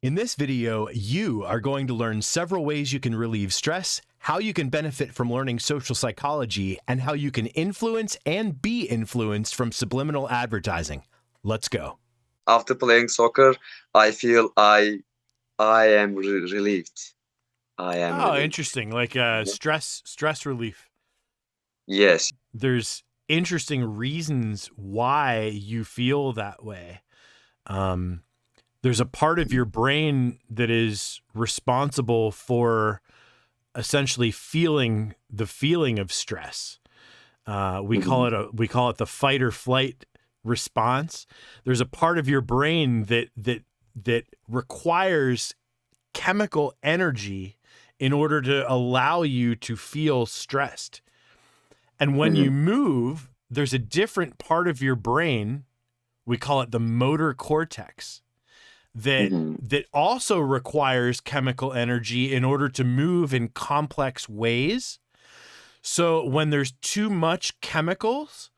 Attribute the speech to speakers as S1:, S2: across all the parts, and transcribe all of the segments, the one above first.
S1: In this video, you are going to learn several ways you can relieve stress, how you can benefit from learning social psychology, and how you can influence and be influenced from subliminal advertising. Let's go.
S2: After playing soccer, I feel I am relieved. I am
S1: Oh,
S2: relieved.
S1: interesting. Like stress relief.
S2: Yes.
S1: There's interesting reasons why you feel that way. There's a part of your brain that is responsible for essentially feeling the feeling of stress. We call it the fight or flight response. There's a part of your brain that requires chemical energy in order to allow you to feel stressed. And when you move, there's a different part of your brain, we call it the motor cortex, that also requires chemical energy in order to move in complex ways. So when there's too much chemicals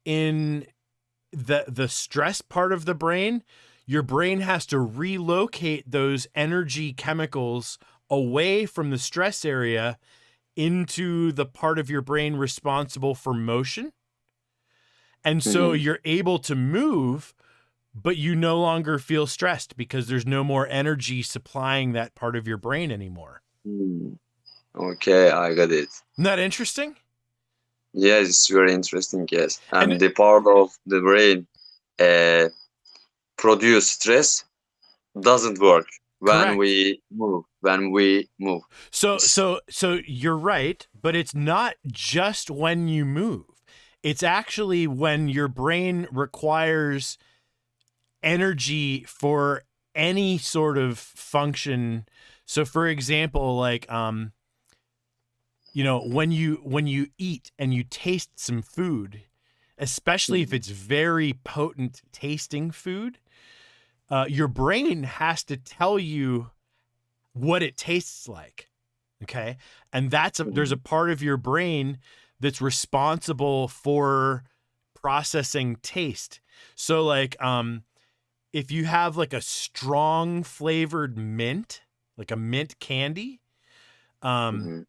S1: in the stress part of the brain, your brain has to relocate those energy chemicals away from the stress area into the part of your brain responsible for motion. And so you're able to move, but you no longer feel stressed because there's no more energy supplying that part of your brain anymore.
S2: Okay, I got it.
S1: Isn't that interesting?
S2: Yes, it's very interesting, yes. And the part of the brain produce stress doesn't work when we move.
S1: So you're right, but it's not just when you move. It's actually when your brain requires energy for any sort of function. So for example, like when you eat and you taste some food, especially if it's very potent tasting food, your brain has to tell you what it tastes like. Okay. And there's a part of your brain that's responsible for processing taste. So like, if you have like a strong flavored mint, like a mint candy, you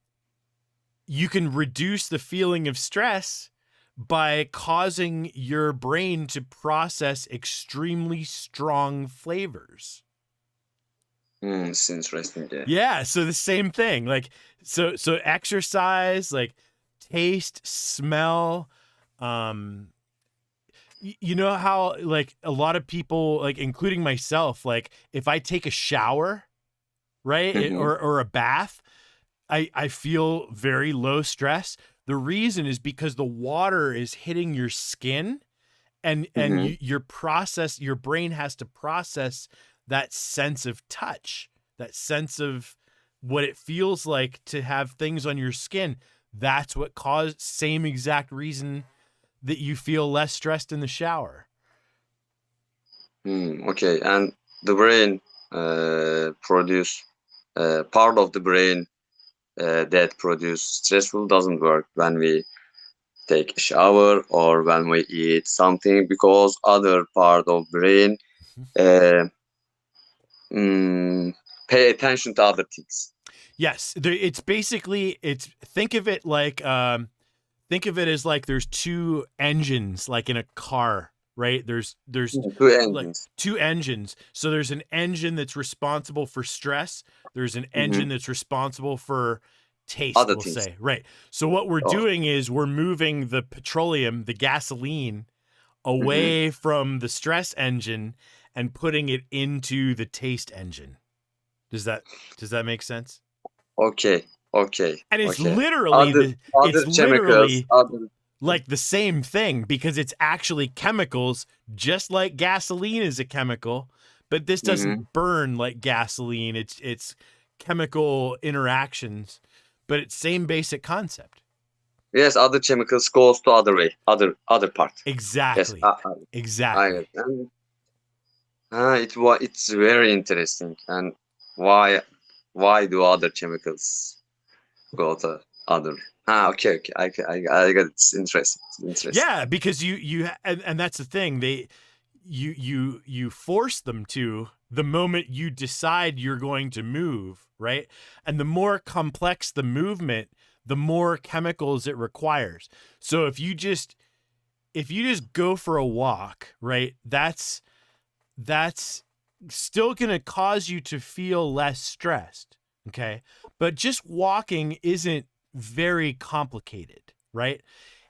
S1: can reduce the feeling of stress by causing your brain to process extremely strong flavors.
S2: It's interesting.
S1: Yeah. So the same thing, like, so exercise, like taste, smell, you know how like a lot of people, like including myself, like if I take a shower, right, or a bath, I feel very low stress. The reason is because the water is hitting your skin, and your brain has to process that sense of touch, that sense of what it feels like to have things on your skin. That's what caused, same exact reason that you feel less stressed in the shower.
S2: Okay, and the brain produce part of the brain that produce stressful doesn't work when we take a shower or when we eat something, because other part of brain pay attention to other things.
S1: Yes, it's basically, think of it as like there's two engines, like in a car, right? There's
S2: two engines.
S1: Like two engines. So there's an engine that's responsible for stress. There's an engine that's responsible for taste,
S2: other
S1: we'll
S2: things.
S1: say. Right. So what we're doing is we're moving the petroleum, the gasoline, away from the stress engine and putting it into the taste engine. Does that make sense?
S2: Okay.
S1: And it's
S2: Okay.
S1: literally
S2: Chemicals,
S1: like the same thing, because it's actually chemicals, just like gasoline is a chemical, but this doesn't burn like gasoline. It's chemical interactions, but it's same basic concept.
S2: Yes, other chemicals goes to other way, other part.
S1: Exactly.
S2: Yes,
S1: exactly.
S2: It's very interesting. And why do other chemicals go to other? Okay. I got it. It's interesting.
S1: Yeah, because you and that's the thing. You force them to, the moment you decide you're going to move, right? And the more complex the movement, the more chemicals it requires. So if you just go for a walk, right? That's still going to cause you to feel less stressed, okay? But just walking isn't very complicated, right?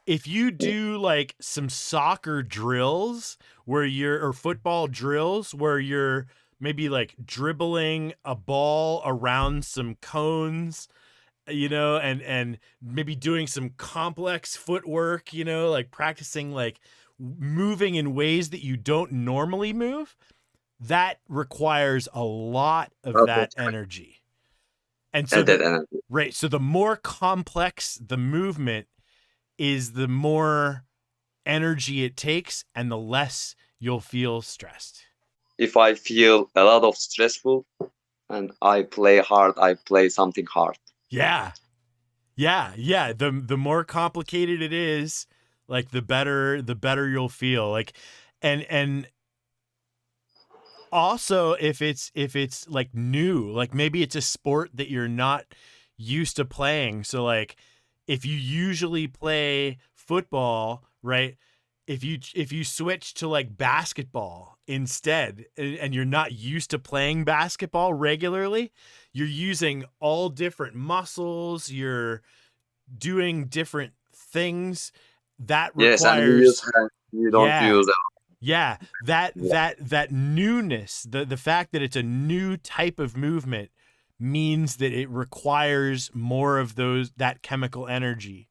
S1: If you do like some soccer drills where you're, or football drills where you're maybe like dribbling a ball around some cones, you know, and maybe doing some complex footwork, you know, like practicing like moving in ways that you don't normally move, that requires a lot of
S2: Okay.
S1: that energy. And so
S2: And that
S1: the
S2: energy.
S1: right, so the more complex the movement is, the more energy it takes and the less you'll feel stressed.
S2: If I feel a lot of stressful and I play hard, I play something hard.
S1: Yeah. Yeah, yeah. The more complicated it is, like the better you'll feel. Like and also if it's like new, like maybe it's a sport that you're not used to playing. So like if you usually play football, right? If you switch to like basketball instead, and you're not used to playing basketball regularly, you're using all different muscles, you're doing different things that
S2: Yes, and we use
S1: requires,
S2: hands. We don't
S1: yeah,
S2: use.
S1: yeah, that
S2: Yeah.
S1: that newness, the fact that it's a new type of movement means that it requires more of those, that chemical energy.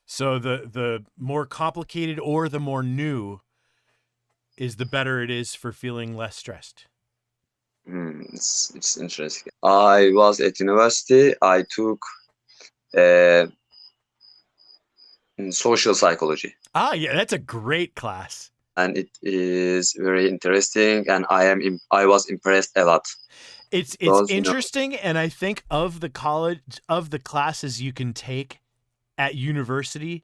S1: So the more complicated or the more new is, the better it is for feeling less stressed.
S2: It's interesting. I was at university. I took uh, social psychology,
S1: Ah, yeah, that's a great class.
S2: and it is very interesting. And I was impressed a lot
S1: It's
S2: because
S1: interesting, and I think of the college, of the classes you can take at university,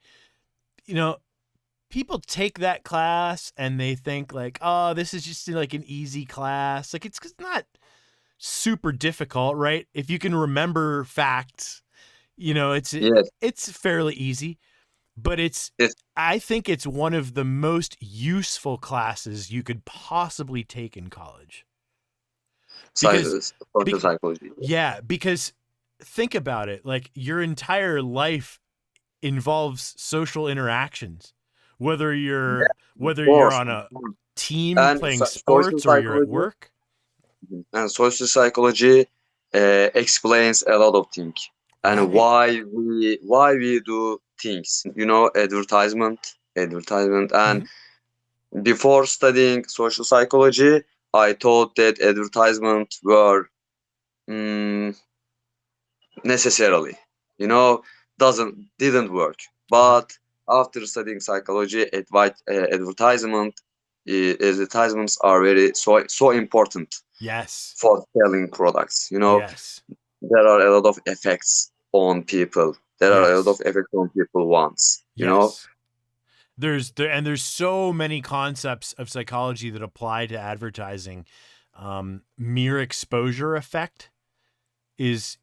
S1: you know, people take that class and they think like, oh, this is just like an easy class. Like it's not super difficult, right? If you can remember facts, you know,
S2: yes,
S1: it's fairly easy. But
S2: it's
S1: I think it's one of the most useful classes you could possibly take in college. Because
S2: social
S1: be,
S2: psychology.
S1: yeah, because think about it, like your entire life involves social interactions,
S2: Of
S1: whether you're
S2: course,
S1: on
S2: of
S1: a
S2: course.
S1: team
S2: And
S1: playing
S2: social
S1: sports or you're at
S2: psychology
S1: work.
S2: and social psychology explains a lot of things and
S1: Right.
S2: why we do things. Advertisement. And
S1: Mhm.
S2: before studying social psychology, I thought that advertisement were mm, necessarily, you know, doesn't didn't work.
S1: Uh-huh.
S2: But after studying psychology, advertisements are very so important
S1: Yes.
S2: for selling products.
S1: Yes.
S2: There are a lot of effects on people. There are a lot
S1: Yes.
S2: of effects on people once.
S1: Yes. There's so many concepts of psychology that apply to advertising. Mere exposure effect is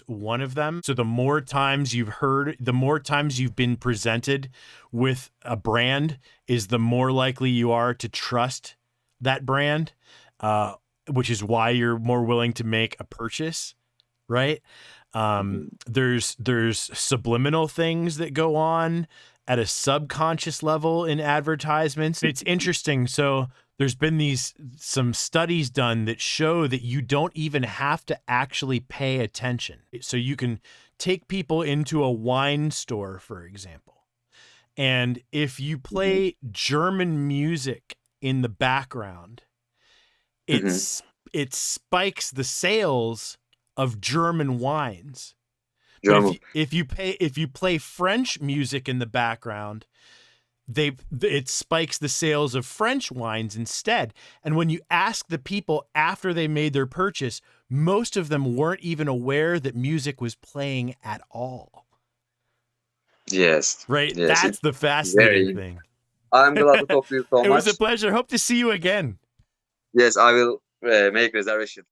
S1: one of them. So the more times you've heard, the more times you've been presented with a brand, is the more likely you are to trust that brand, uh, which is why you're more willing to make a purchase, right? There's subliminal things that go on at a subconscious level in advertisements. It's interesting. So there's been some studies done that show that you don't even have to actually pay attention. So you can take people into a wine store, for example, and if you
S2: Mhm.
S1: play German music in the background,
S2: Mhm.
S1: it spikes the sales of German wines. But
S2: German.
S1: if you play French music in the background, it spikes the sales of French wines instead. And when you ask the people after they made their purchase, most of them weren't even aware that music was playing at all.
S2: Yes.
S1: Right?
S2: Yes.
S1: That's
S2: It's
S1: the fascinating
S2: very.
S1: thing.
S2: I'm glad to
S1: It
S2: talk to you so
S1: was a
S2: much.
S1: pleasure. Hope to see you again.
S2: Yes, I will make reservation.